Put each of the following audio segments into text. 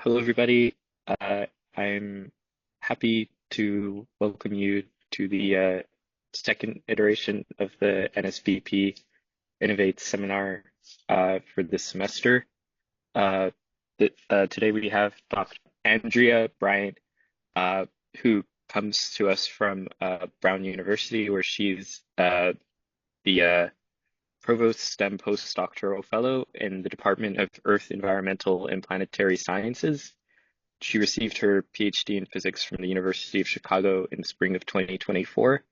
Hello, everybody. I'm happy to welcome you to the second iteration of the NSVP Innovate seminar for this semester. Today we have Dr. Andrea Bryant, who comes to us from Brown University, where she's the Provost STEM Postdoctoral Fellow in the Department of Earth, Environmental, and Planetary Sciences. She received her PhD in physics from the University of Chicago in spring of 2024,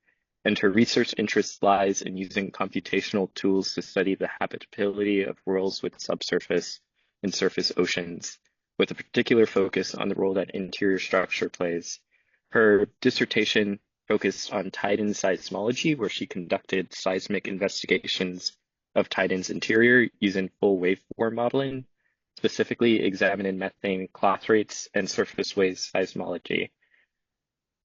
and her research interest lies in using computational tools to study the habitability of worlds with subsurface and surface oceans, with a particular focus on the role that interior structure plays. Her dissertation focused on Titan seismology, where she conducted seismic investigations of Titan's interior using full waveform modeling, specifically examining methane clathrates and surface wave seismology.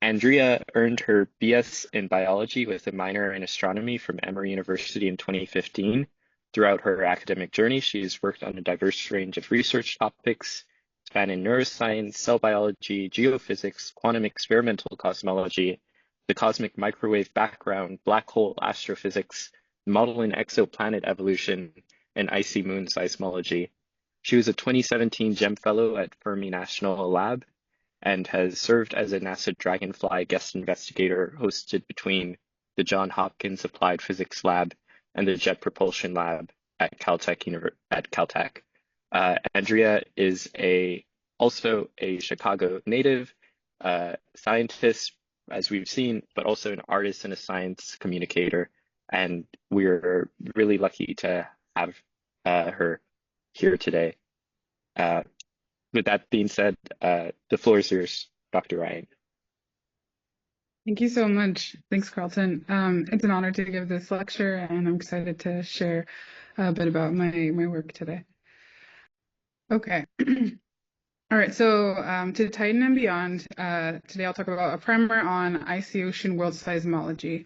Andrea earned her BS in biology with a minor in astronomy from Emory University in 2015. Throughout her academic journey, she's worked on a diverse range of research topics spanning neuroscience, cell biology, geophysics, quantum experimental cosmology, the cosmic microwave background, black hole astrophysics, modeling exoplanet evolution, and icy moon seismology. She was a 2017 GEM Fellow at Fermi National Lab and has served as a NASA Dragonfly guest investigator hosted between the Johns Hopkins Applied Physics Lab and the Jet Propulsion Lab at Caltech. Andrea is also a Chicago native, scientist, as we've seen, but also an artist and a science communicator. And we're really lucky to have her here today. With that being said, the floor is yours, Dr. Ryan. Thank you so much. Thanks, Carlton. It's an honor to give this lecture, and I'm excited to share a bit about my work today. Okay. All right, so to Titan and beyond, today I'll talk about a primer on icy ocean world seismology.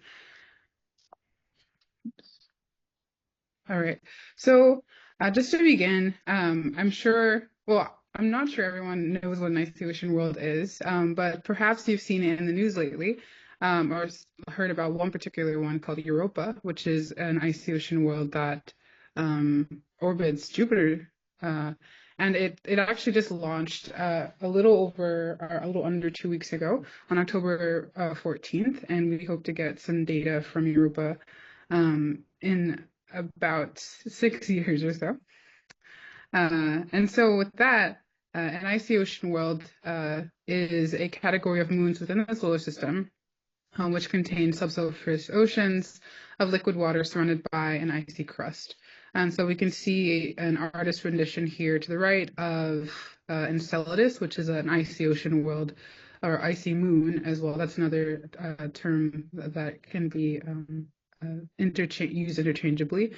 All right, so just to begin, I'm not sure everyone knows what an icy ocean world is, but perhaps you've seen it in the news lately, or heard about one particular one called Europa, which is an icy ocean world that orbits Jupiter. And it actually just launched a little under 2 weeks ago on October 14th, and we hope to get some data from Europa in about 6 years or so. And so with that, an icy ocean world is a category of moons within the solar system, which contain subsurface oceans of liquid water surrounded by an icy crust. And so we can see an artist rendition here to the right of Enceladus, which is an icy ocean world, or icy moon as well. That's another term that can be used interchangeably.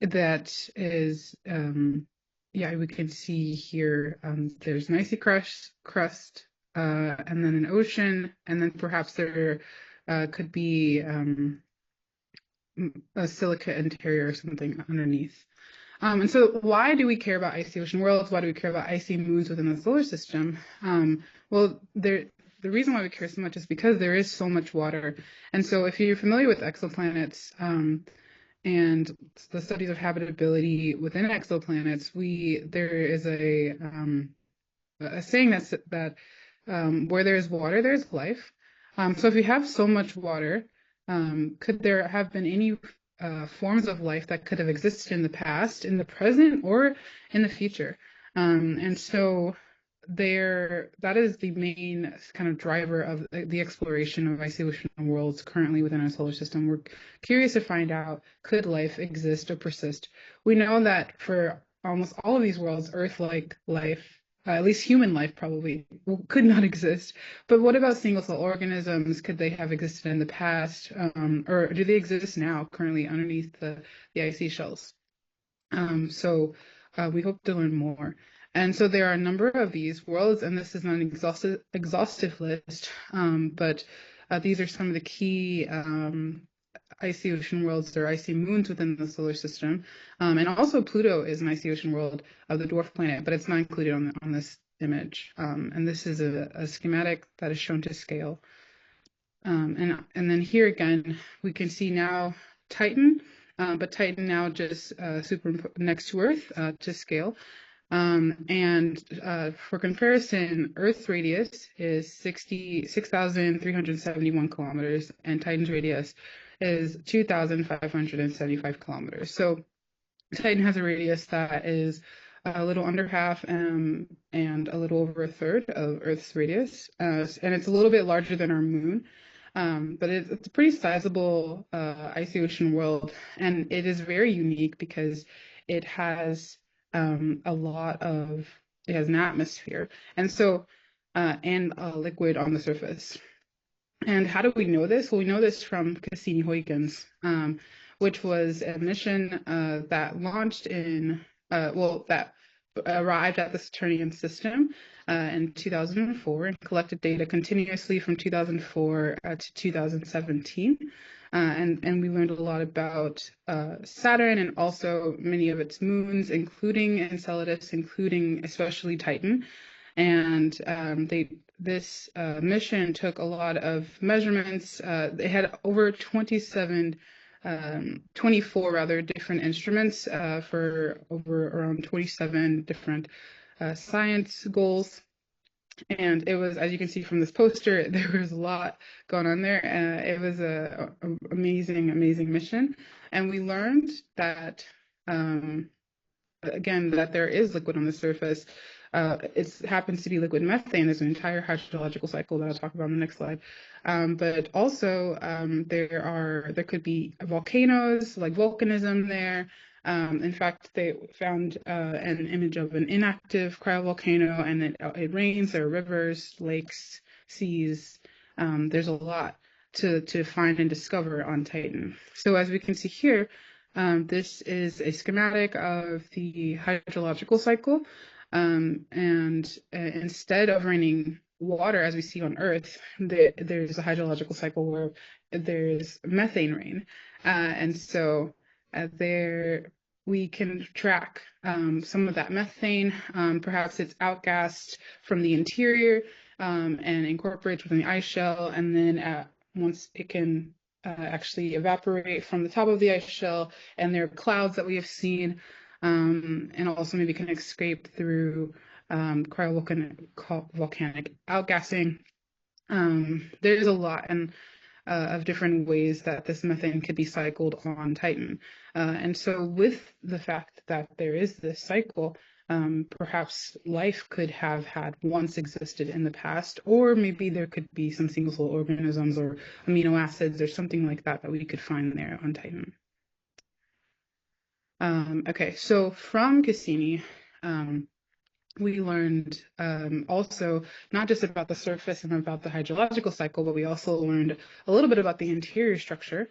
That is, we can see here there's an icy crust, and then an ocean, and then perhaps there could be a silica interior or something underneath. And so why do we care about icy ocean worlds? Why do we care about icy moons within the solar system? Well, the reason why we care so much is because there is so much water. And so if you're familiar with exoplanets, and the studies of habitability within exoplanets, there is a saying that where there is water, there is life. So if you have so much water, could there have been any forms of life that could have existed in the past, in the present, or in the future? And so that is the main kind of driver of the exploration of icy ocean worlds currently within our solar system. We're curious to find out, could life exist or persist? We know that for almost all of these worlds, Earth-like life, at least human life probably, could not exist. But what about single-cell organisms? Could they have existed in the past? Or do they exist now, currently, underneath the icy shells? So we hope to learn more. And so there are a number of these worlds, and this is not an exhaustive list, but these are some of the key icy ocean worlds or icy moons within the solar system. And also Pluto is an icy ocean world of the dwarf planet, but it's not included on this image. And this is a schematic that is shown to scale. And then here again, we can see now Titan, but Titan now just super next to Earth to scale. For comparison, Earth's radius is 66,371 kilometers, and Titan's radius is 2,575 kilometers. So Titan has a radius that is a little under half and a little over a third of Earth's radius, and it's a little bit larger than our moon. But it's a pretty sizable icy ocean world, and it is very unique because it has it has an atmosphere, and so and a liquid on the surface. And how do we know this? Well, we know this from Cassini-Huygens, which was a mission that launched that arrived at the Saturnian system in 2004 and collected data continuously from 2004 to 2017. And we learned a lot about Saturn and also many of its moons, including Enceladus, including especially Titan. And this mission took a lot of measurements. They had over 24 rather different instruments for over around 27 different science goals. And it was, as you can see from this poster, there was a lot going on there. It was a amazing mission. And we learned that, again, that there is liquid on the surface. It happens to be liquid methane. There's an entire hydrological cycle that I'll talk about on the next slide. But also there could be volcanoes, like volcanism there. In fact, they found an image of an inactive cryovolcano, and it rains. There are rivers, lakes, seas. There's a lot to find and discover on Titan. So as we can see here, this is a schematic of the hydrological cycle. Instead of raining water, as we see on Earth, there's a hydrological cycle where there's methane rain. And so there we can track some of that methane. Perhaps it's outgassed from the interior and incorporates within the ice shell. And then once it can actually evaporate from the top of the ice shell, and there are clouds that we have seen. And also maybe can escape through cryovolcanic outgassing. There's a lot of different ways that this methane could be cycled on Titan. And so with the fact that there is this cycle, perhaps life could have had once existed in the past, or maybe there could be some single-cell organisms or amino acids or something like that we could find there on Titan. Okay, so from Cassini, we learned also not just about the surface and about the hydrological cycle, but we also learned a little bit about the interior structure.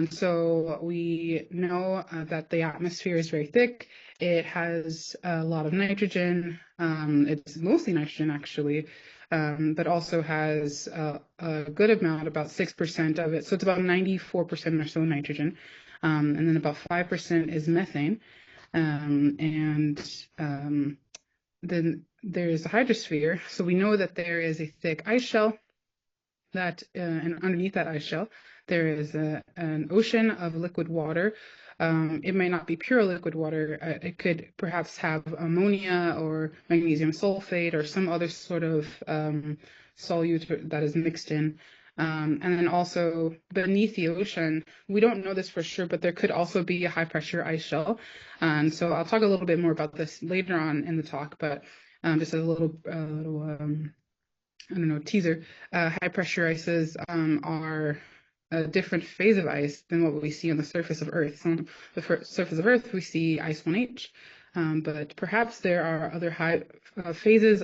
So we know that the atmosphere is very thick. It has a lot of nitrogen. It's mostly nitrogen, actually, but also has a good amount, about 6% of it. So it's about 94% or so nitrogen. And then about 5% is methane. Then there's a hydrosphere. So we know that there is a thick ice shell and underneath that ice shell, there is an ocean of liquid water. It may not be pure liquid water. It could perhaps have ammonia or magnesium sulfate or some other sort of solute that is mixed in. And then also beneath the ocean, we don't know this for sure, but there could also be a high pressure ice shell. And so I'll talk a little bit more about this later on in the talk, but just a little teaser. High pressure ices are a different phase of ice than what we see on the surface of Earth. So on the surface of Earth, we see ice 1H, but perhaps there are other high phases,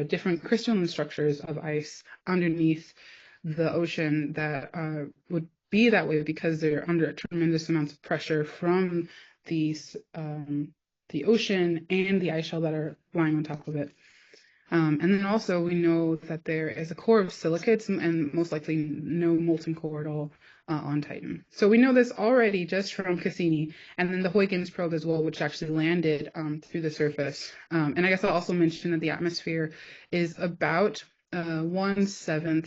different crystalline structures of ice underneath the ocean that would be that way because they're under tremendous amounts of pressure from the ocean and the ice shell that are lying on top of it. And then also we know that there is a core of silicates and most likely no molten core at all on Titan. So we know this already just from Cassini, and then the Huygens probe as well, which actually landed through the surface. And I guess I'll also mention that the atmosphere is about 1/7,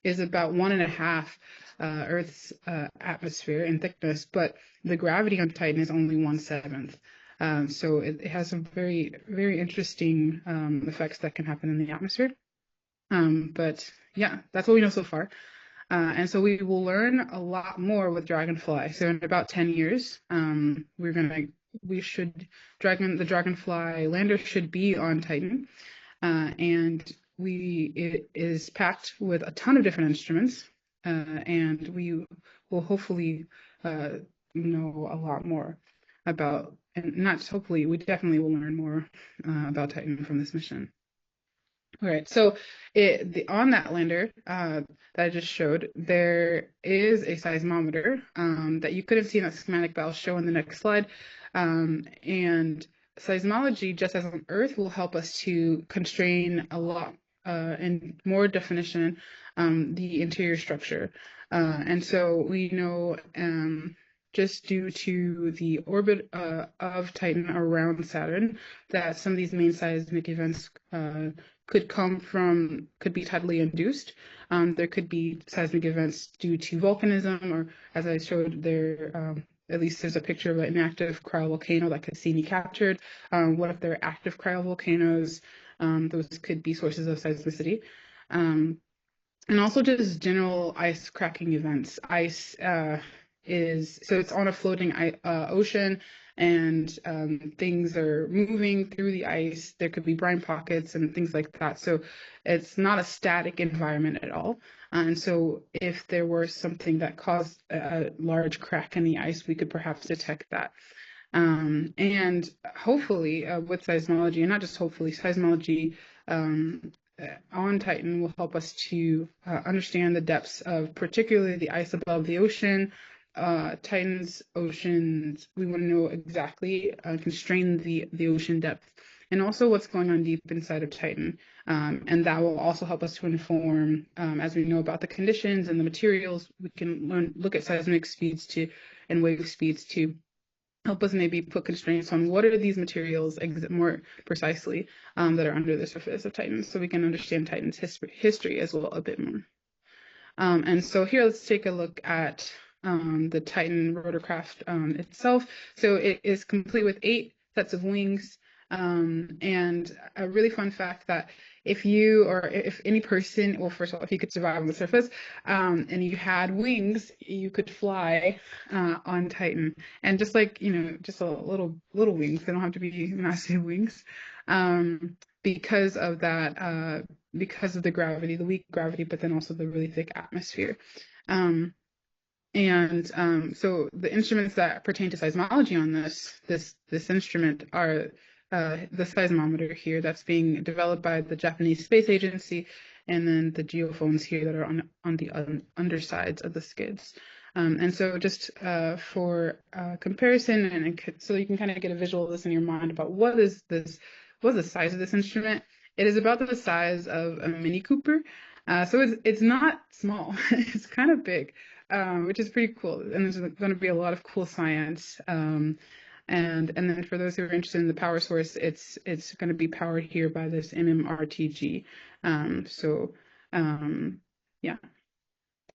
is about 1.5 Earth's atmosphere in thickness, but the gravity on Titan is only 1/7. So it has some very, very interesting effects that can happen in the atmosphere. But yeah, that's what we know so far. And so we will learn a lot more with Dragonfly. So in about 10 years, the Dragonfly lander should be on Titan. And it is packed with a ton of different instruments. And we will hopefully know a lot more about, and not just hopefully, we definitely will learn more about Titan from this mission. All right, so on that lander that I just showed, there is a seismometer that you couldn't see in that schematic, but I'll show in the next slide. And seismology, just as on Earth, will help us to constrain a lot in more definition the interior structure. And so we know just due to the orbit of Titan around Saturn, that some of these main seismic events could be tidally induced. There could be seismic events due to volcanism, or as I showed there, at least there's a picture of an active cryovolcano that Cassini captured. What if there are active cryovolcanoes? Those could be sources of seismicity. And also just general ice cracking events. Ice it's on a floating ocean, and things are moving through the ice. There could be brine pockets and things like that. So it's not a static environment at all. And so if there were something that caused a large crack in the ice, we could perhaps detect that. And hopefully, with seismology, and not just hopefully, seismology on Titan will help us to understand the depths of particularly the ice above the ocean. Titan's oceans, we want to know exactly, constrain the ocean depth, and also what's going on deep inside of Titan. And that will also help us to inform, as we know about the conditions and the materials, we can look at seismic speeds and wave speeds to help us maybe put constraints on what are these materials more precisely that are under the surface of Titan, so we can understand Titan's history as well a bit more. And so here, let's take a look at the Titan rotorcraft itself. So it is complete with 8 sets of wings. And a really fun fact that if any person, well, first of all, if you could survive on the surface, and you had wings, you could fly on Titan. And just like, just a little wings, they don't have to be massive wings, because of that, because of the gravity, the weak gravity, but then also the really thick atmosphere. So the instruments that pertain to seismology on this instrument are the seismometer here that's being developed by the Japanese Space Agency, and then the geophones here that are on the undersides of the skids. And so just for comparison, and so you can kind of get a visual of this in your mind about what's the size of this instrument. It is about the size of a Mini Cooper. So it's not small. It's kind of big, which is pretty cool. And there's going to be a lot of cool science. And then for those who are interested in the power source, it's going to be powered here by this MMRTG. Yeah.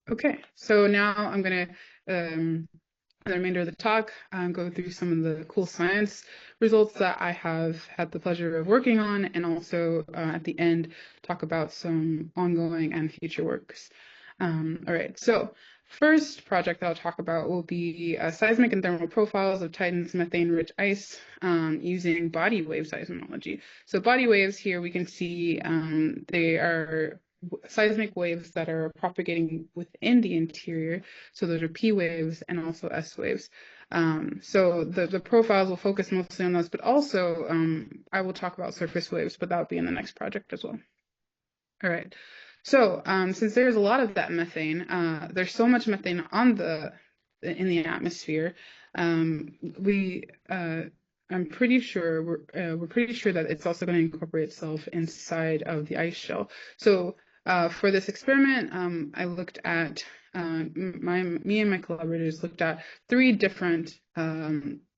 Okay, so now I'm going to, the remainder of the talk, go through some of the cool science results that I have had the pleasure of working on, and also at the end talk about some ongoing and future works. All right, so first project that I'll talk about will be seismic and thermal profiles of Titan's methane-rich ice using body wave seismology. So body waves here we can see they are seismic waves that are propagating within the interior. So those are P waves and also S waves. So the profiles will focus mostly on those, but also I will talk about surface waves, but that will be in the next project as well. All right. So since there's a lot of that methane, there's so much methane in the atmosphere. I'm pretty sure we're pretty sure that it's also going to incorporate itself inside of the ice shell. So For this experiment, I looked at me and my collaborators looked at three different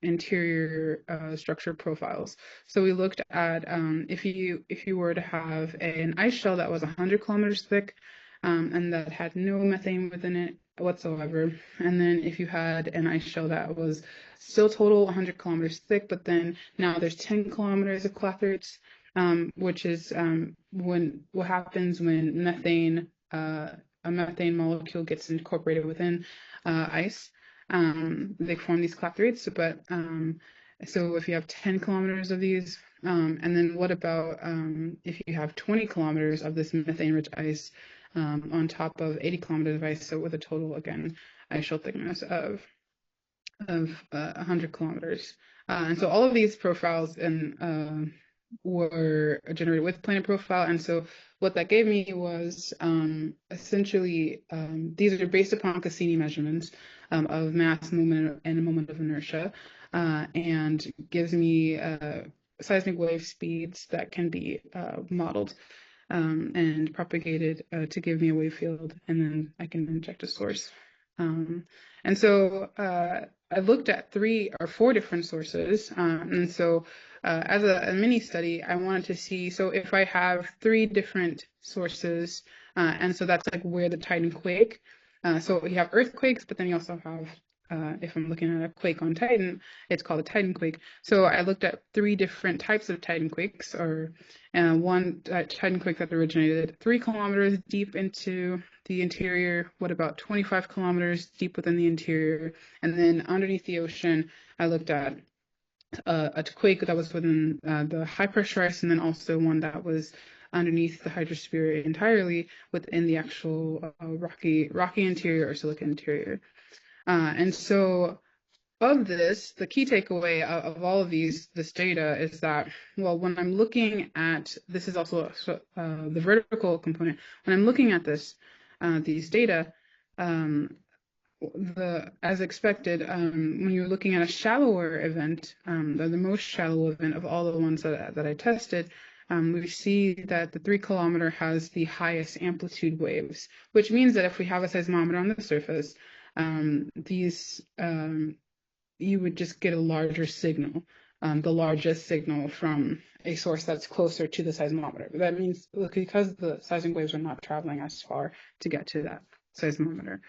interior structure profiles. So we looked at if you were to have an ice shell that was 100 kilometers thick and that had no methane within it whatsoever, and then if you had an ice shell that was still total 100 kilometers thick, but then now there's 10 kilometers of clathrates, which is when what happens when a methane molecule gets incorporated within ice. They form these clathrates, but so if you have 10 kilometers of these, and then what about if you have 20 kilometers of this methane-rich ice on top of 80 kilometers of ice, so with a total, again, ice shell thickness of 100 kilometers. And so all of these profiles were generated with Planet Profile. And so what that gave me was essentially, these are based upon Cassini measurements of mass, moment, and a moment of inertia, and gives me seismic wave speeds that can be modeled and propagated to give me a wave field, and then I can inject a source. And so I looked at 3 or 4 different sources. And so as a mini study, I wanted to see, so if I have 3 different sources, and so that's like where the Titan quake. So you have earthquakes, but then you also have, if I'm looking at a quake on Titan, it's called a Titan quake. So I looked at 3 different types of Titan quakes, or one Titan quake that originated 3 kilometers deep into the interior, what about 25 kilometers deep within the interior, and then underneath the ocean, I looked at a quake that was within the high pressure ice, and then also one that was underneath the hydrosphere entirely within the actual rocky interior or silica interior. And so of this, the key takeaway of all of this data is that, well, when I'm looking at, this is also the vertical component, when I'm looking at these data, as expected, when you're looking at a shallower event, the most shallow event of all the ones that I tested, we see that the 3-kilometer has the highest amplitude waves, which means that if we have a seismometer on the surface, you would just get a larger signal, the largest signal from a source that's closer to the seismometer. That means because the seismic waves are not traveling as far to get to that seismometer.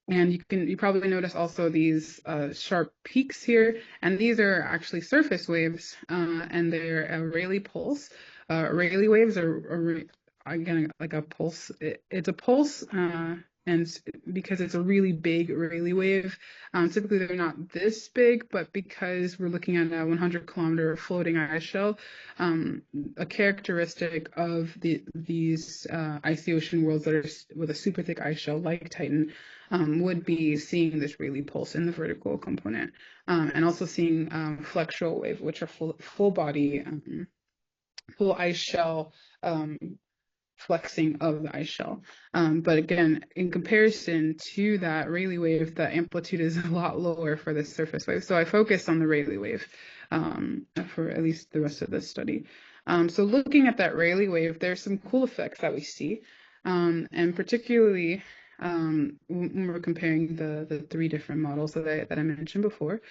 And you probably notice also these sharp peaks here, and these are actually surface waves, and they're a Rayleigh pulse. Rayleigh waves are again like a pulse. It's a pulse, and because it's a really big Rayleigh wave, typically they're not this big, but because we're looking at a 100-kilometer floating ice shell, a characteristic of these icy ocean worlds that are with a super thick ice shell like Titan would be seeing this Rayleigh pulse in the vertical component, and also seeing flexural wave, which are full body, full ice shell flexing of the ice shell. But again, in comparison to that Rayleigh wave, the amplitude is a lot lower for this surface wave. So I focused on the Rayleigh wave for at least the rest of this study. So looking at that Rayleigh wave, there's some cool effects that we see, and particularly when we're comparing the 3 different models that I mentioned before,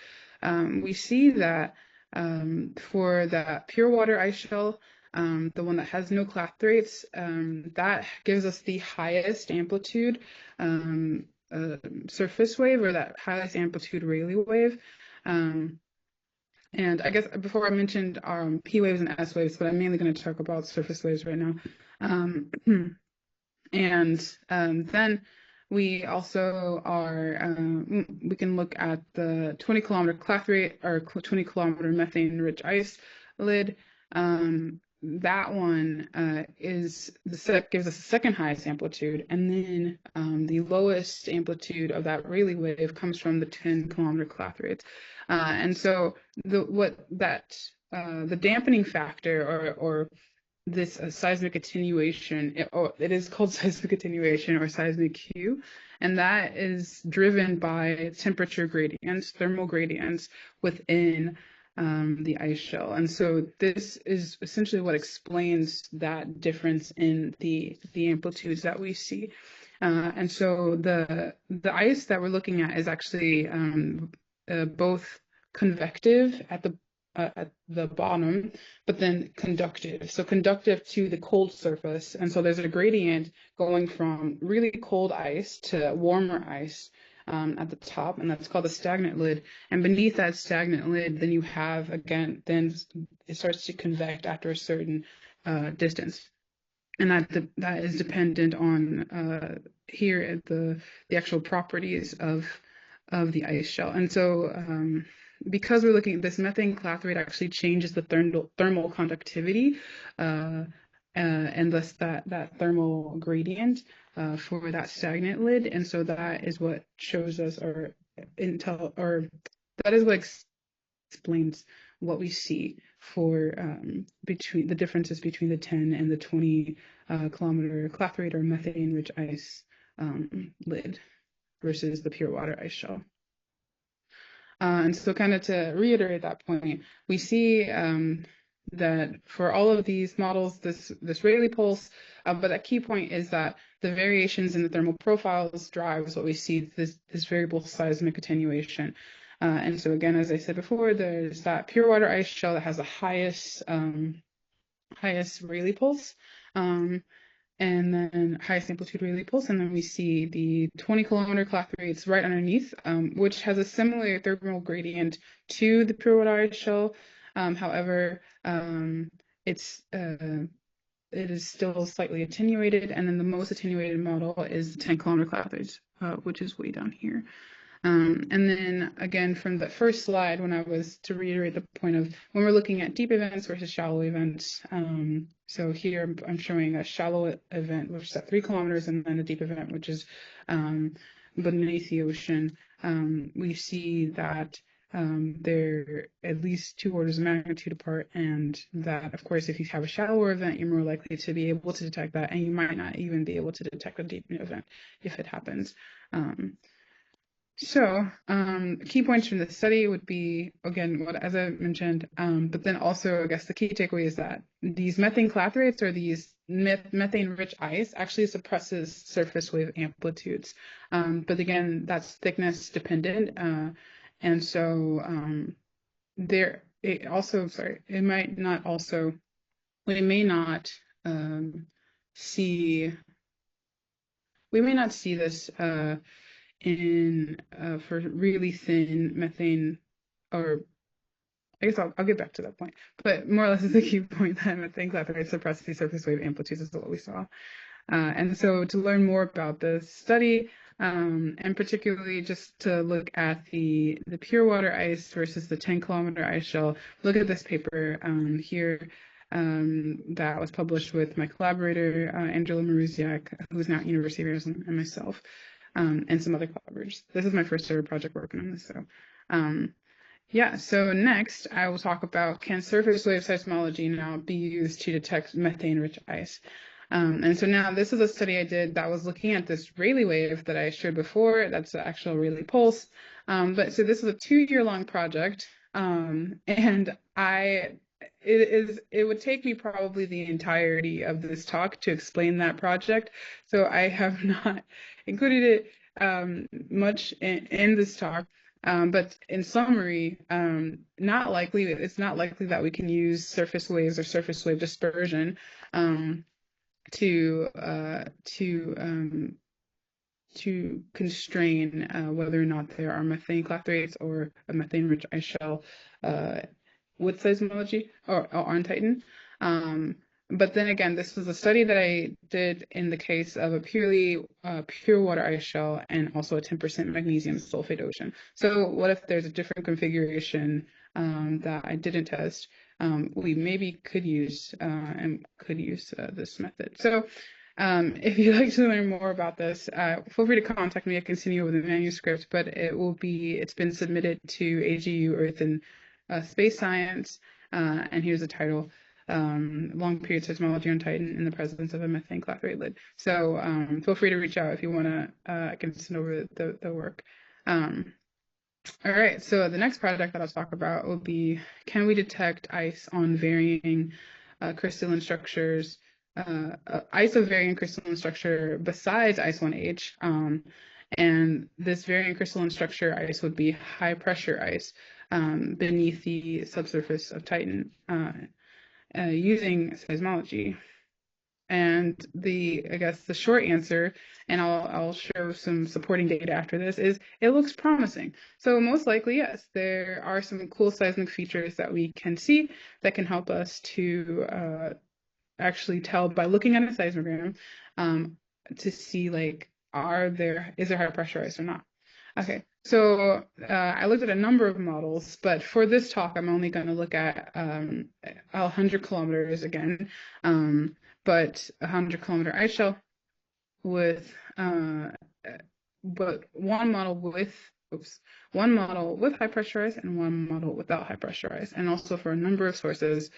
we see that for that pure water ice shell, the one that has no clathrates, that gives us the highest amplitude surface wave, or that highest amplitude Rayleigh wave. And I guess before I mentioned P waves and S waves, but I'm mainly going to talk about surface waves right now. And then we also we can look at the 20-kilometer clathrate or 20-kilometer methane-rich ice lid. That one gives us the second highest amplitude, and then the lowest amplitude of that Rayleigh wave comes from the 10-kilometer clathrates. And so the dampening factor, or this seismic attenuation, it is called seismic attenuation or seismic hue, and that is driven by temperature gradients, thermal gradients within the ice shell. And so this is essentially what explains that difference in the amplitudes that we see. And so the ice that we're looking at is actually both convective at the bottom, but then conductive. So conductive to the cold surface. And so there's a gradient going from really cold ice to warmer ice at the top, and that's called the stagnant lid. And beneath that stagnant lid, then you have, again, then it starts to convect after a certain distance. And that is dependent on here at the actual properties of the ice shell. And so because we're looking at this, methane clathrate actually changes the thermal conductivity and thus that thermal gradient for that stagnant lid. And so that is what shows us that is what explains what we see for between the differences between the 10 and the 20 kilometer clathrate or methane rich ice lid versus the pure water ice shell. And so kind of to reiterate that point, we see that for all of these models, this Rayleigh pulse, but that key point is that the variations in the thermal profiles drives what we see, this variable seismic attenuation. And so again, as I said before, there's that pure water ice shell that has the highest Rayleigh pulse. And then highest amplitude Rayleigh pulse, and then we see the 20 kilometer clathrates right underneath, which has a similar thermal gradient to the pure water ice shell. However, it is still slightly attenuated, and then the most attenuated model is the 10 kilometer clathrates, which is way down here. And then again, from the first slide, when I was to reiterate the point of when we're looking at deep events versus shallow events. So here I'm showing a shallow event, which is at 3 kilometers, and then a deep event, which is beneath the ocean. We see that they're at least 2 orders of magnitude apart, and that, of course, if you have a shallower event, you're more likely to be able to detect that, and you might not even be able to detect a deep event if it happens. So, key points from the study would be, again, as I mentioned, but then also, I guess the key takeaway is that these methane clathrates or these methane-rich ice actually suppresses surface wave amplitudes. But again, that's thickness dependent. And so it might not also, we may not see this for really thin methane, or I guess I'll get back to that point, but more or less is the key point that methane clathrates suppress the surface wave amplitudes is what we saw. And so to learn more about this study, and particularly just to look at the pure water ice versus the 10 kilometer ice shell, look at this paper here that was published with my collaborator, Angela Maruziak, who's now at University of Arizona, and myself. And some other collaborators. This is my first ever project working on this. So, yeah, so next I will talk about, can surface wave seismology now be used to detect methane-rich ice? And so now this is a study I did that was looking at this Rayleigh wave that I showed before. That's the actual Rayleigh pulse. But so this is a 2-year-long project, and it would take me probably the entirety of this talk to explain that project. So I have not included it much in this talk. But in summary, it's not likely that we can use surface waves or surface wave dispersion to constrain whether or not there are methane clathrates or a methane-rich ice shell with seismology or on Titan. But then again, this was a study that I did in the case of a pure water ice shell and also a 10% magnesium sulfate ocean. So what if there's a different configuration that I didn't test? We maybe could use this method. So if you'd like to learn more about this, feel free to contact me. I can send you over the manuscript, but it's been submitted to AGU Earth and Space Science, and here's the title. Long period seismology on Titan in the presence of a methane clathrate lid. So feel free to reach out if you want to. I can send over the work. All right, so the next project that I'll talk about will be, can we detect ice on varying crystalline structures, ice of varying crystalline structure besides ice 1H? And this varying crystalline structure ice would be high pressure ice beneath the subsurface of Titan using seismology. And I guess the short answer, and I'll show some supporting data after this, is it looks promising. So most likely, yes, there are some cool seismic features that we can see that can help us to actually tell by looking at a seismogram um, to see like is there high pressure ice or not. Okay, so I looked at a number of models, but for this talk, I'm only going to look at 100 kilometers again, but a 100-kilometer ice shelf with but one model with high pressure ice and one model without high pressure ice, and also for a number of sources,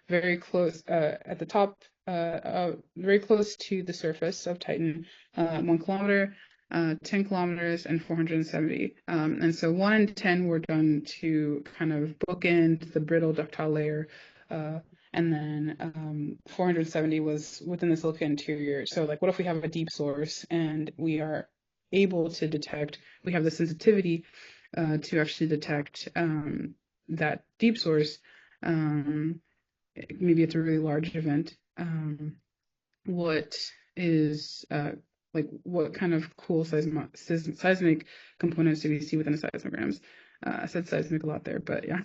very close at the top, very close to the surface of Titan, 1 kilometer, 10 kilometers, and 470. And so 1 and 10 were done to kind of bookend the brittle ductile layer. And then 470 was within the silica interior. So, like, what if we have a deep source and we are able to detect, we have the sensitivity to actually detect that deep source, maybe it's a really large event. What is what kind of cool seismic components do we see within the seismograms? I said seismic a lot there, but yeah.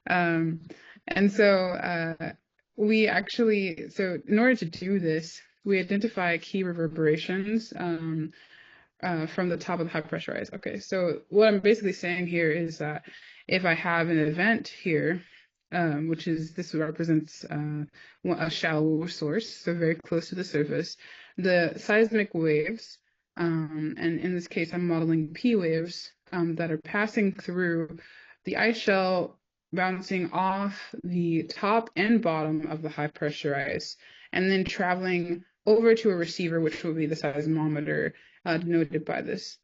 Um, and so so in order to do this, we identify key reverberations from the top of the high pressure ice. Okay, so what I'm basically saying here is that if I have an event here, this represents a shallow source, so very close to the surface, the seismic waves, and in this case, I'm modeling P waves that are passing through the ice shell, bouncing off the top and bottom of the high pressure ice, and then traveling over to a receiver, which will be the seismometer, denoted by this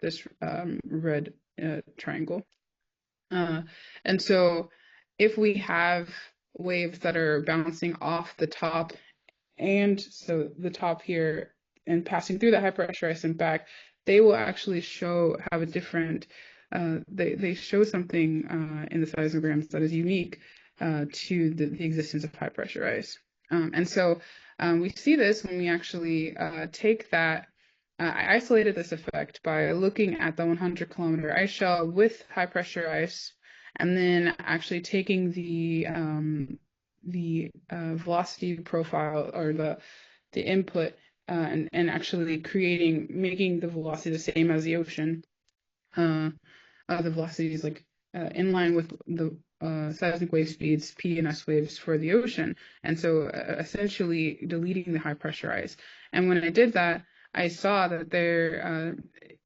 red triangle. And so if we have waves that are bouncing off the top, and so the top here and passing through the high pressure ice and back, they will actually have a different, they show something in the seismograms that is unique to the existence of high pressure ice. And so we see this when we actually take that. I isolated this effect by looking at the 100-kilometer ice shell with high pressure ice, and then actually taking the velocity profile or the input and actually making the velocity the same as the ocean. The velocity is like in line with the seismic wave speeds, P and S waves for the ocean. And so essentially deleting the high pressure ice. And when I did that, I saw that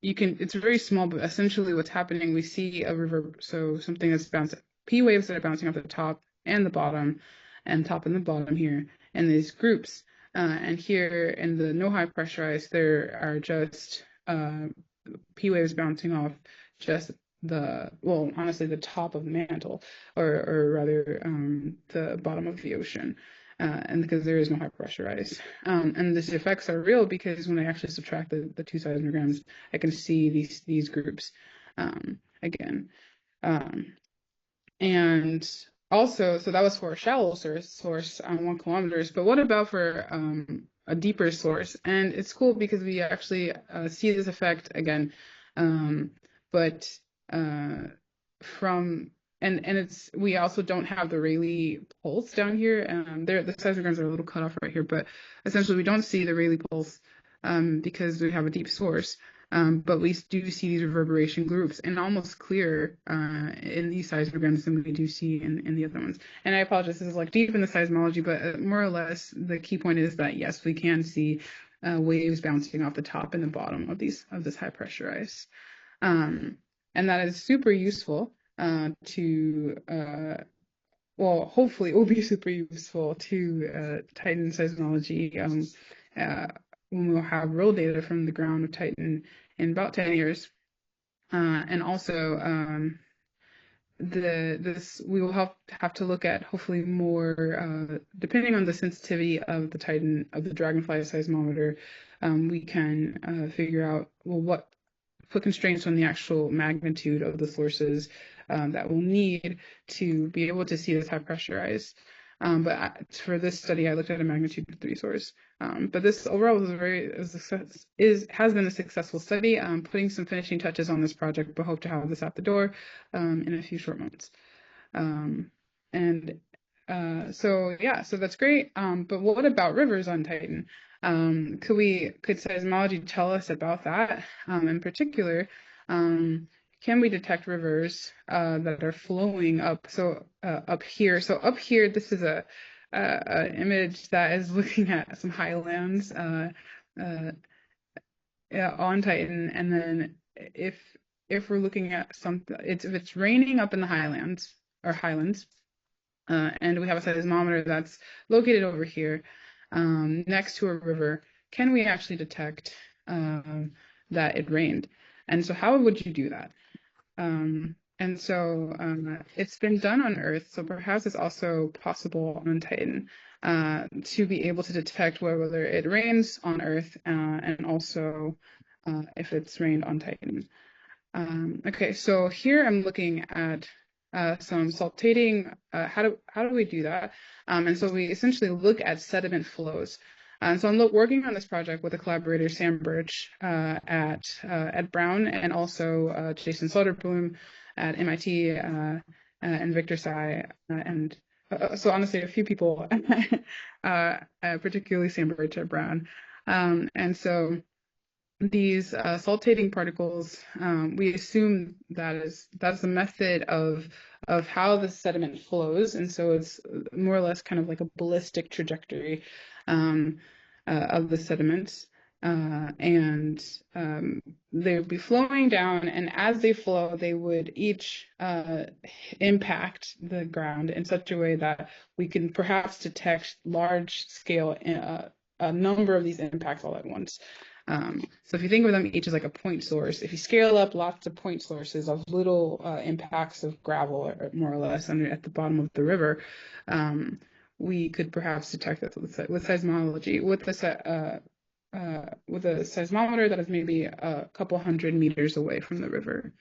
it's very small, but essentially what's happening, we see a reverb, so something that's bouncing, P waves that are bouncing off the top and the bottom, and top and the bottom here, in these groups. And here in the no high pressure ice, there are just P waves bouncing off just honestly, the top of the mantle, or rather, the bottom of the ocean, and because there is no high pressure ice. And these effects are real because when I actually subtract the two seismograms, I can see these groups again. And also, so that was for a shallow source on 1 kilometers. But what about for a deeper source? And it's cool because we actually see this effect again, but from and we also don't have the Rayleigh pulse down here. The seismograms are a little cut off right here, but essentially we don't see the Rayleigh pulse because we have a deep source. But we do see these reverberation groups, and almost clearer in these seismograms than we do see in the other ones. And I apologize, this is like deep in the seismology, but more or less the key point is that yes, we can see waves bouncing off the top and the bottom of this high pressure ice, and that is super useful hopefully it will be super useful to Titan seismology when we'll have real data from the ground of Titan in about 10 years. And also we will have to look at hopefully more depending on the sensitivity of the Titan of the Dragonfly seismometer. We can figure out what put constraints on the actual magnitude of the sources that we'll need to be able to see this high pressurized. But for this study, I looked at a magnitude 3 source. But this overall has been a successful study. Putting some finishing touches on this project, but hope to have this out the door in a few short months. And so that's great. But what about rivers on Titan? Could seismology tell us about that? In particular, can we detect rivers that are flowing up? Up here. So up here, this is a image that is looking at some highlands uh, on Titan, and then if we're looking at if it's raining up in the highlands, and we have a seismometer that's located over here next to a river, can we actually detect that it rained? And so how would you do that? And so it's been done on Earth, so perhaps it's also possible on Titan to be able to detect whether it rains on Earth and also if it's rained on Titan. Okay, so here I'm looking at some saltating. How do we do that? And so we essentially look at sediment flows. And so I'm working on this project with a collaborator, Sam Birch, at Brown, and also Jason Soderblom at MIT, and Victor Tsai, and so honestly, a few people, particularly Sam Birch at Brown. And so these saltating particles, we assume that's the method of how the sediment flows, and so it's more or less kind of like a ballistic trajectory of the sediments, and they would be flowing down, and as they flow, they would each impact the ground in such a way that we can perhaps detect large scale a number of these impacts all at once. So if you think of them each as like a point source, if you scale up lots of point sources of little impacts of gravel, or more or less, at the bottom of the river, we could perhaps detect that with seismology, with a seismometer that is maybe a couple hundred meters away from the river.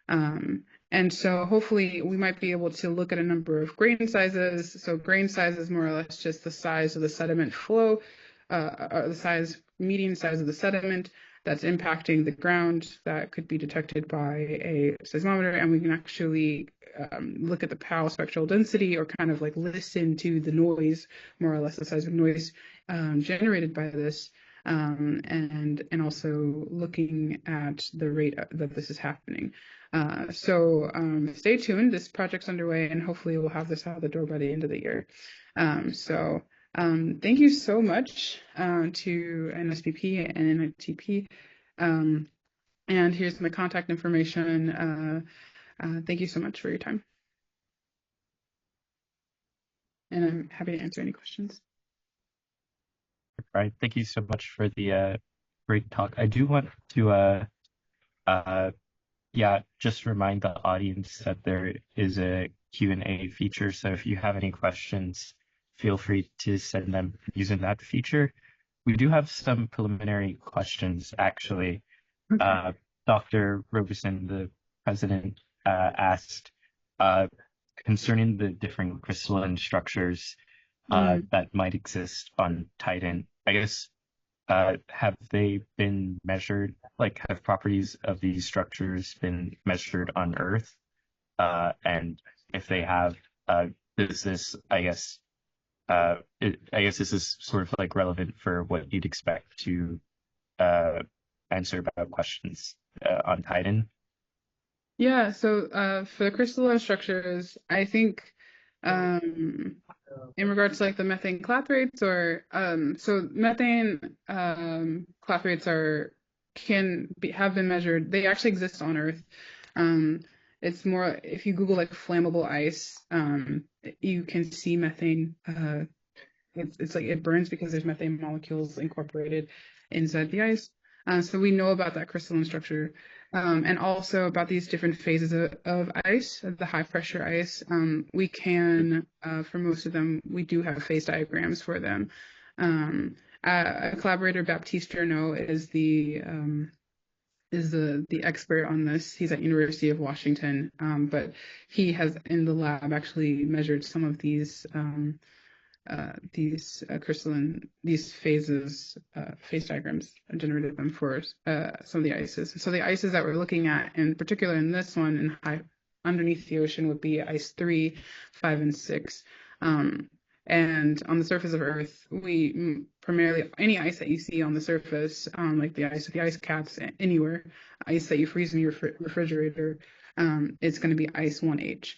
And so hopefully we might be able to look at a number of grain sizes. So grain size is more or less just the size of the sediment flow, or the median size of the sediment that's impacting the ground that could be detected by a seismometer. And we can actually look at the Powell spectral density, or kind of like listen to the noise, more or less the seismic noise generated by this. And also looking at the rate that this is happening. So stay tuned. This project's underway, and hopefully we'll have this out the door by the end of the year. Thank you so much to NSBP and NITP. And here's my contact information. Thank you so much for your time. And I'm happy to answer any questions. Right. Thank you so much for the great talk. I do want to just remind the audience that there is a Q&A feature. So if you have any questions, feel free to send them using that feature. We do have some preliminary questions, actually. Okay. Dr. Robeson, the president, asked concerning the different crystalline structures that might exist on Titan. I guess, have they been measured? Like, have properties of these structures been measured on Earth? And if they have, does this, I guess this is sort of like relevant for what you'd expect to answer about questions on Titan. Yeah, so for the crystalline structures, I think in regards to like the methane clathrates, or so methane clathrates have been measured. They actually exist on Earth. It's more, if you Google like flammable ice, you can see methane. It's like it burns because there's methane molecules incorporated inside the ice. So we know about that crystalline structure. And also about these different phases of ice, of the high pressure ice. We can, for most of them, we do have phase diagrams for them. A collaborator, Baptiste Journeau, is the expert on this. He's at University of Washington, but he has in the lab actually measured some of these phase diagrams, and generated them for some of the ices. So the ices that we're looking at, in particular in this one, in high underneath the ocean, would be ice 3, 5, and 6. And on the surface of Earth, we primarily, any ice that you see on the surface, like the ice with the ice caps anywhere, ice that you freeze in your refrigerator, it's going to be ice 1H.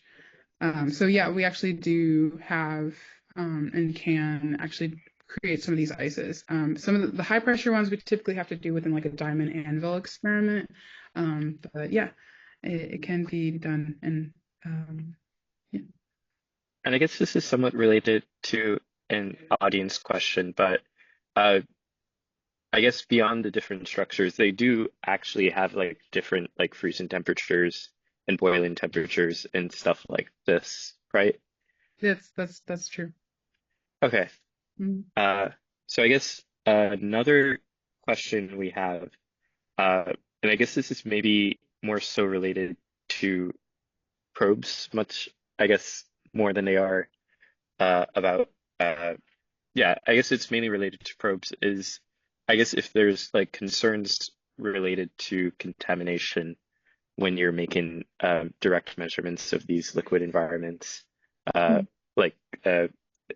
So yeah, we actually do have and can actually create some of these ices. Some of the high pressure ones we typically have to do within like a diamond anvil experiment. But yeah, it can be done. And yeah. And I guess this is somewhat related to an audience question, but uh, I guess beyond the different structures, they do actually have like different like freezing temperatures and boiling temperatures and stuff like this, right? That's true. Okay. Mhm. Uh, so I guess another question we have, and I guess this is maybe more so related to probes, much I guess more than they are about yeah, I guess it's mainly related to probes is I guess if there's like concerns related to contamination when you're making direct measurements of these liquid environments, uh, Mhm. like uh,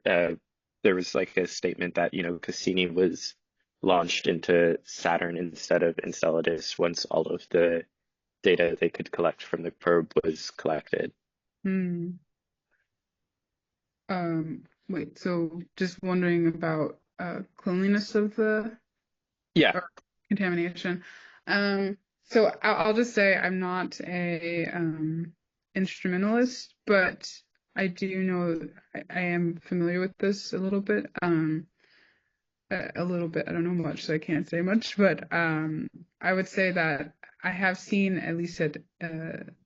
uh, there was like a statement that, you know, Cassini was launched into Saturn instead of Enceladus once all of the data they could collect from the probe was collected. Hmm. Wait, so just wondering about cleanliness of the Yeah. or contamination. So I'll just say I'm not a instrumentalist, but I do know I am familiar with this a little bit. A little bit. I don't know much, so I can't say much. But I would say that I have seen at least at the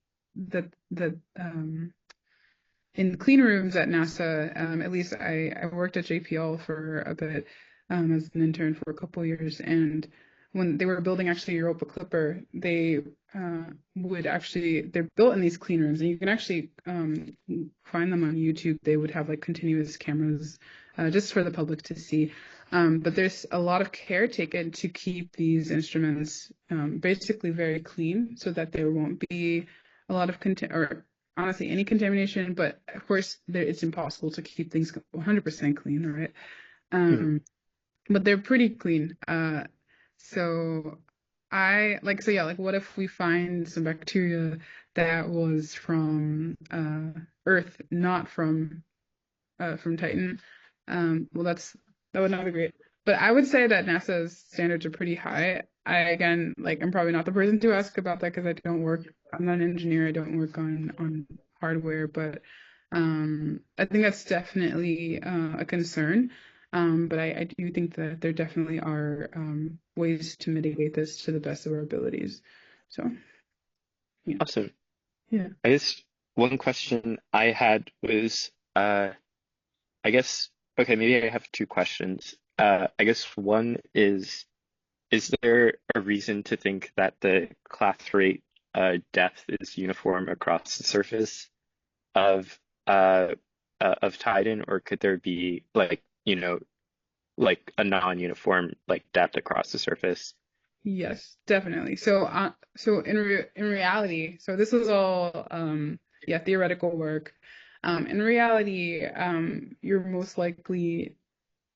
in clean rooms at NASA. At least I worked at JPL for a bit as an intern for a couple years, and when they were building actually Europa Clipper, they would actually they're built in these clean rooms, and you can actually find them on YouTube. They would have like continuous cameras just for the public to see. But there's a lot of care taken to keep these instruments basically very clean so that there won't be a lot of or honestly any contamination, but of course it's impossible to keep things 100% clean, right? Mhm. Um, but they're pretty clean. So I like so yeah, like what if we find some bacteria that was from Earth, not from Titan? Well, that would not be great. But I would say that NASA's standards are pretty high. I again, like, I'm probably not the person to ask about that because I don't work. I'm not an engineer. I don't work on hardware, but I think that's definitely a concern. But I do think that there definitely are ways to mitigate this to the best of our abilities. So yeah, Awesome. yeah. I guess one question I had was, I guess, okay, maybe I have two questions. I guess one is there a reason to think that the clathrate depth is uniform across the surface of uh, of Titan, or could there be like, you know, like a non-uniform like depth across the surface? Yes, definitely. So in reality, so this is all yeah, theoretical work. In reality, you're most likely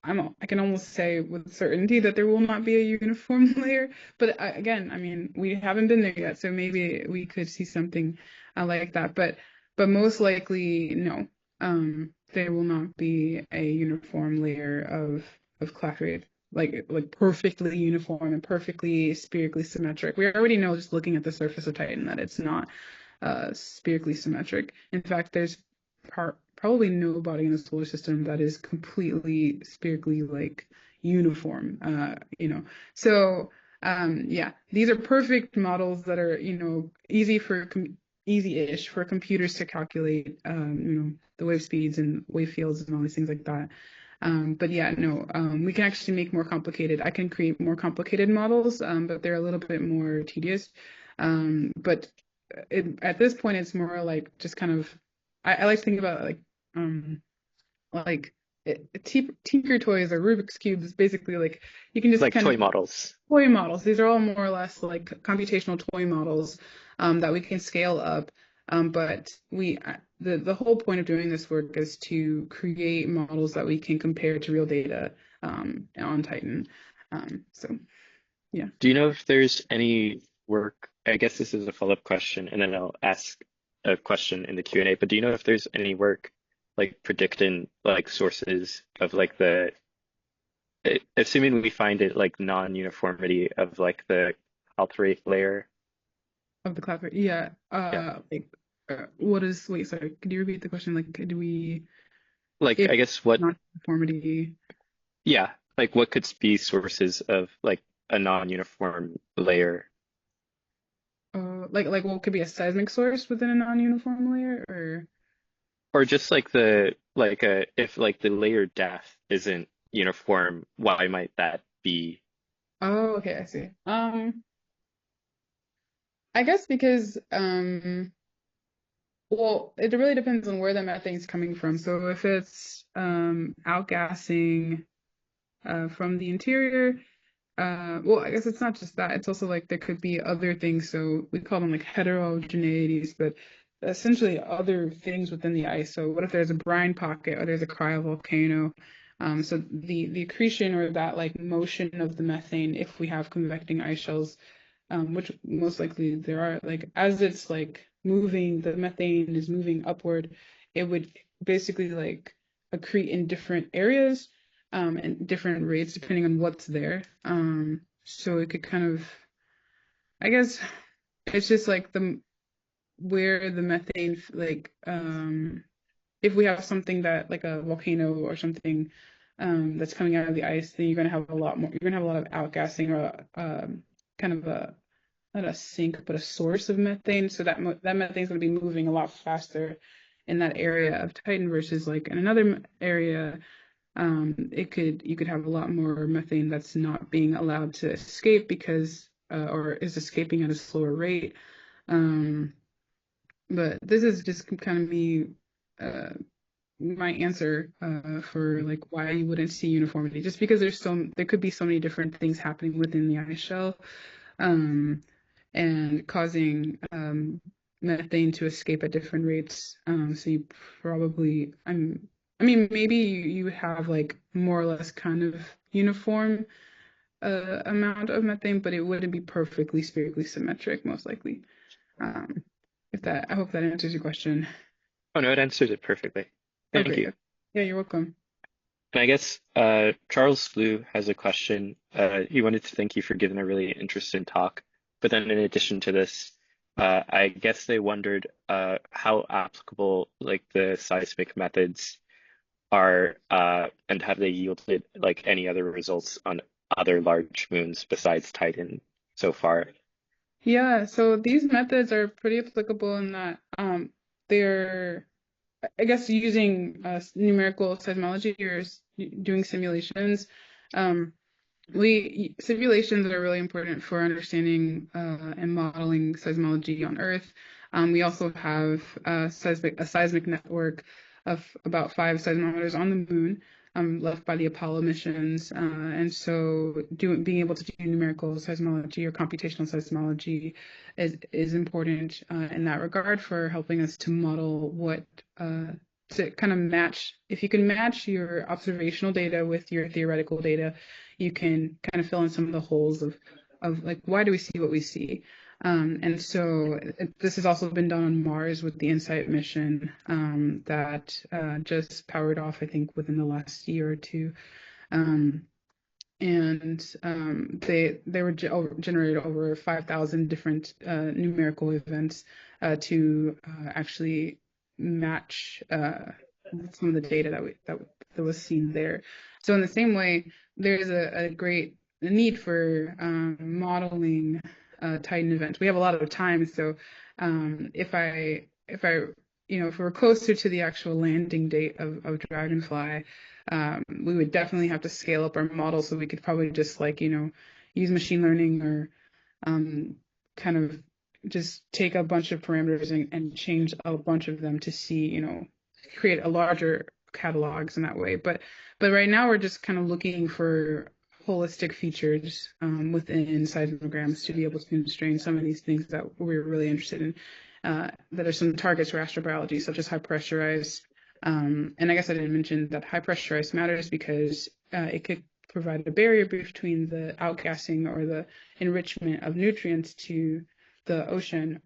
I can almost say with certainty that there will not be a uniform layer. But again, I mean, we haven't been there yet, so maybe we could see something like that. But most likely, no. There will not be a uniform layer of clathrate, like perfectly uniform and perfectly spherically symmetric. We already know just looking at the surface of Titan that it's not spherically symmetric. In fact, there's probably no body in the solar system that is completely spherically like uniform. So Yeah, these are perfect models that are, easy-ish for computers to calculate, the wave speeds and wave fields and all these things like that. But yeah, no, we can actually make more complicated. I can create more complicated models, but they're a little bit more tedious. But at this point, it's more like just kind of, I like to think about like Tinker Toys or Rubik's Cubes. Basically, like you can just Like kind of toy models. toy models. These are all more or less like computational toy models that we can scale up. But the whole point of doing this work is to create models that we can compare to real data on Titan. So yeah. Do you know if there's any work? I guess this is a follow-up question, and then I'll ask a question in the Q&A. But do you know if there's any work like predicting like sources of like assuming we find it like non-uniformity of like the clathrate layer? Of the clapper, yeah. Yeah. What is? Wait, sorry. Could you repeat the question? Like, do we Like if I guess what? non-conformity? Yeah. Like what could be sources of like a non-uniform layer? Like what could be a seismic source within a non-uniform layer, or? Or just like the like if like the layer depth isn't uniform, why might that be? Oh, okay, I see. I guess because well, it really depends on where the methane's coming from. So if it's outgassing from the interior, well, I guess it's not just that. It's also like there could be other things. So we call them like heterogeneities, but essentially other things within the ice. So what if there's a brine pocket or there's a cryovolcano? So the accretion or that like motion of the methane, if we have convecting ice shells, which most likely there are, like as it's like moving, the methane is moving upward, it would basically like accrete in different areas and different rates depending on what's there. So it could kind of, I guess, it's just like the where the methane like if we have something that like a volcano or something that's coming out of the ice, then you're gonna have a lot more. You're gonna have a lot of outgassing or kind of a not a sink but a source of methane. So that methane is gonna be moving a lot faster in that area of Titan versus like in another area you could have a lot more methane that's not being allowed to escape because or is escaping at a slower rate. Um, but this is just kind of me uh, my answer for like why you wouldn't see uniformity, just because there could be so many different things happening within the ice shell um, and causing methane to escape at different rates. So you probably, I mean, maybe you have like more or less kind of uniform amount of methane, but it wouldn't be perfectly spherically symmetric, most likely. Um, I hope that answers your question. Oh no, it answered it perfectly. Oh, Thank great. you. Yeah, you're welcome. And I guess Charles Flew has a question. He wanted to thank you for giving a really interesting talk. But then in addition to this, I guess they wondered how applicable like the seismic methods are and have they yielded like any other results on other large moons besides Titan so far? Yeah, so these methods are pretty applicable in that they're, I guess, using numerical seismology or doing simulations. Um, Simulations are really important for understanding and modeling seismology on Earth. We also have a seismic network of about 5 seismometers on the moon, left by the Apollo missions. And so being able to do numerical seismology or computational seismology is important in that regard for helping us to model to kind of match, if you can match your observational data with your theoretical data, you can kind of fill in some of the holes of like why do we see what we see. And so this has also been done on Mars with the InSight mission that just powered off, I think, within the last year or two. Um, and they were generated over 5,000 different numerical events to actually match some of the data that was seen there. So in the same way, there's a great the need for modeling Titan events. We have a lot of time, so if we're closer to the actual landing date of Dragonfly, we would definitely have to scale up our model, so we could probably just use machine learning or kind of just take a bunch of parameters and change a bunch of them to see, create a larger catalogs in that way. But right now we're just kind of looking for holistic features within seismograms to be able to constrain some of these things that we're really interested in. That are some targets for astrobiology, such as high pressurized. And I guess I didn't mention that high pressurized matters because it could provide a barrier between the outgassing or the enrichment of nutrients to the ocean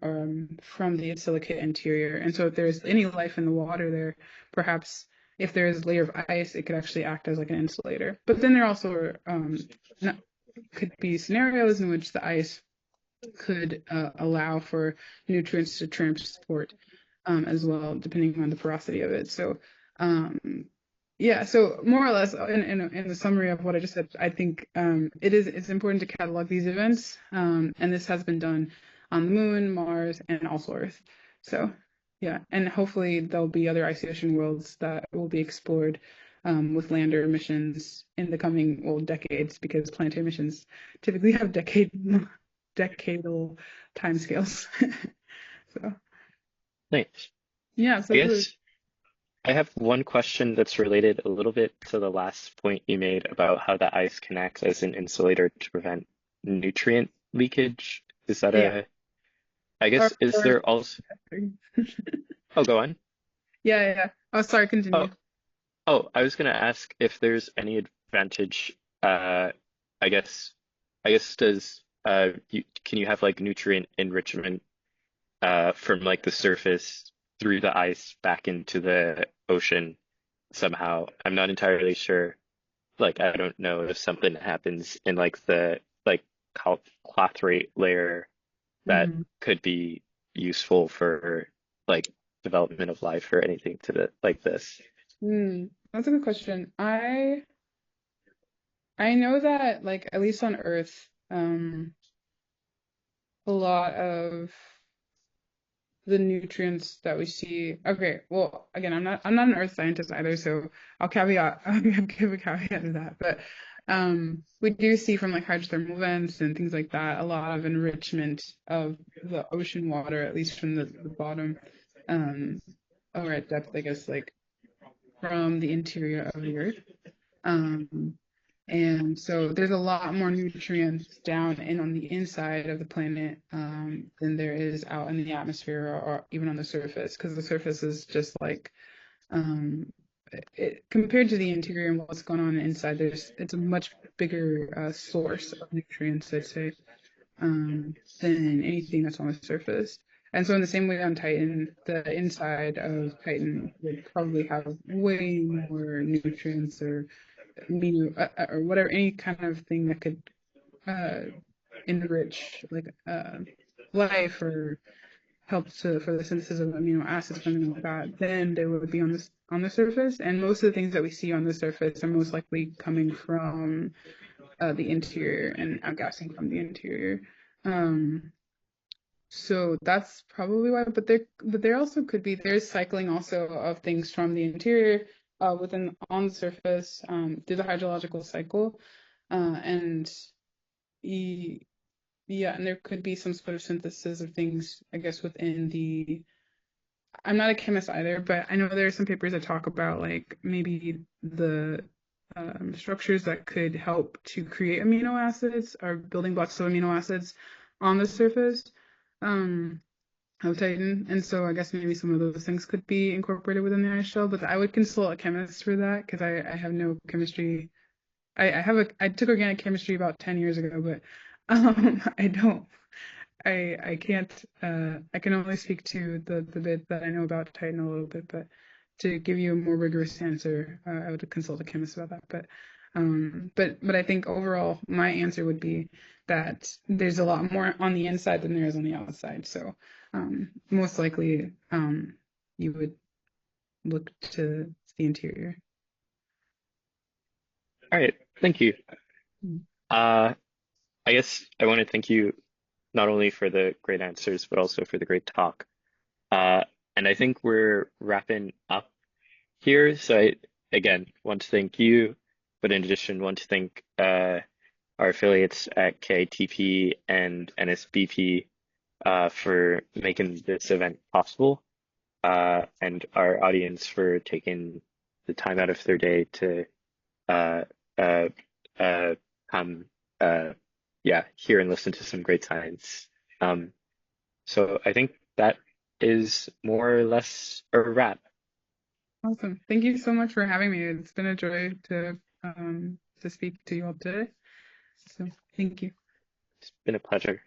from the silicate interior. And so if there's any life in the water there, perhaps if there is a layer of ice, it could actually act as like an insulator. But then there also could be scenarios in which the ice could allow for nutrients to transport as well, depending on the porosity of it. So yeah, so more or less in the summary of what I just said, I think it's important to catalog these events, and this has been done on the Moon, Mars, and also Earth. So yeah, and hopefully there'll be other icy ocean worlds that will be explored with lander missions in the coming decades, because planetary missions typically have decadal timescales. So Nice. yeah, so I guess I have one question that's related a little bit to the last point you made about how the ice can act as an insulator to prevent nutrient leakage. Is that yeah. I guess, is there also, oh, go on. Yeah. Oh, sorry, Oh, continue. I was gonna ask if there's any advantage, I guess, does, can you have like nutrient enrichment, from like the surface through the ice back into the ocean somehow? I'm not entirely sure. Like, I don't know if something happens in like the like clathrate layer that Hmm. could be useful for like development of life or anything to the like this. That's a good question. I know that like at least on Earth, a lot of the nutrients that we see. Okay, well, again, I'm not an earth scientist either, so I'll give a caveat to that. But we do see from like hydrothermal vents and things like that a lot of enrichment of the ocean water, at least from the bottom, um, or at depth, I guess, like from the interior of the Earth. Um, and so there's a lot more nutrients down and on the inside of the planet than there is out in the atmosphere or even on the surface, because the surface is just like um, compared to the interior and what's going on inside, it's a much bigger source of nutrients, I'd say, than anything that's on the surface. And so in the same way on Titan, the inside of Titan would probably have way more nutrients or or whatever, any kind of thing that could uh, enrich like life or help for the synthesis of amino acids, something like that, then they would be on the surface. And most of the things that we see on the surface are most likely coming from the interior and outgassing from the interior. Um, so that's probably why. But there also could be there's cycling also of things from the interior within on the surface through the hydrological cycle, and yeah, and there could be some sort of synthesis of things, I guess, within the. I'm not a chemist either, but I know there are some papers that talk about like maybe the structures that could help to create amino acids or building blocks of amino acids on the surface um, of Titan. And so I guess maybe some of those things could be incorporated within the ice shell, but I would consult a chemist for that because I have no chemistry. I took organic chemistry about 10 years ago, but I don't I can't I can only speak to the bit that I know about Titan a little bit, but to give you a more rigorous answer, I would consult a chemist about that. But I think overall my answer would be that there's a lot more on the inside than there is on the outside. So most likely you would look to the interior. All right, thank you. Uh, I guess I want to thank you not only for the great answers, but also for the great talk. Uh, and I think we're wrapping up here. So I, again, want to thank you, but in addition, want to thank our affiliates at KITP and NSBP for making this event possible, and our audience for taking the time out of their day to uh, uh, uh, come, yeah, hear and listen to some great science. So I think that is more or less a wrap. Awesome. Thank you so much for having me. It's been a joy to speak to you all today. So thank you. It's been a pleasure.